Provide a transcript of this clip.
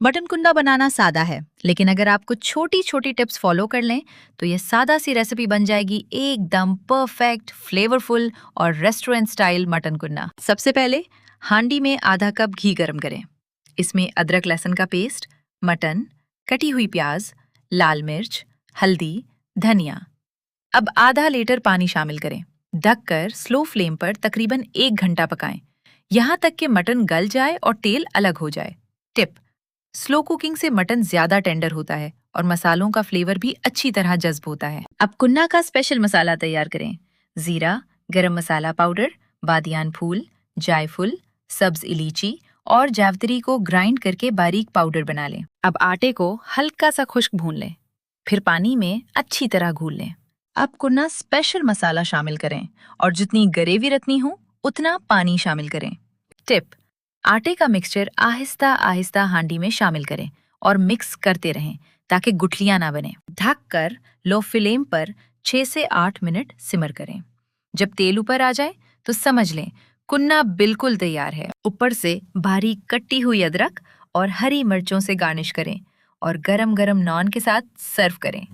Mutton कुंदा बनाना सादा है, लेकिन अगर आप कुछ छोटी छोटी टिप्स फॉलो कर लें तो ये सादा सी रेसिपी बन जाएगी एकदम परफेक्ट, फ्लेवरफुल और रेस्टोरेंट स्टाइल मटन कुंदा। सबसे पहले हांडी में आधा कप घी गरम करें। इसमें अदरक लहसुन का पेस्ट, मटन, कटी हुई प्याज, लाल मिर्च, हल्दी, धनिया। अब आधा लीटर पानी शामिल करें। ढककर स्लो फ्लेम पर तकरीबन 1 घंटा पकाएं, यहाँ तक कि मटन गल जाए और तेल अलग हो जाए। टिप: स्लो कुकिंग से मटन ज्यादा टेंडर होता है और मसालों का फ्लेवर भी अच्छी तरह जज्ब होता है। अब कुन्ना का स्पेशल मसाला तैयार करें। जीरा, गरम मसाला पाउडर, बादियान फूल, जायफल, सब्ज इलायची और जावित्री को ग्राइंड करके बारीक पाउडर बना लें। अब आटे को हल्का सा खुश्क भून लें, फिर पानी में अच्छी तरह घोल लें। अब कुन्ना स्पेशल मसाला शामिल करें और जितनी ग्रेवी रखनी हो उतना पानी शामिल करें। टिप: आटे का मिक्सचर आहिस्ता आहिस्ता हांडी में शामिल करें और मिक्स करते रहें ताकि गुठलियां ना बने। ढककर लो फ्लेम पर 6 से 8 मिनट सिमर करें। जब तेल ऊपर आ जाए तो समझ लें कुन्ना बिल्कुल तैयार है। ऊपर से बारीक कटी हुई अदरक और हरी मिर्चों से गार्निश करें और गरम गरम नान के साथ सर्व करें।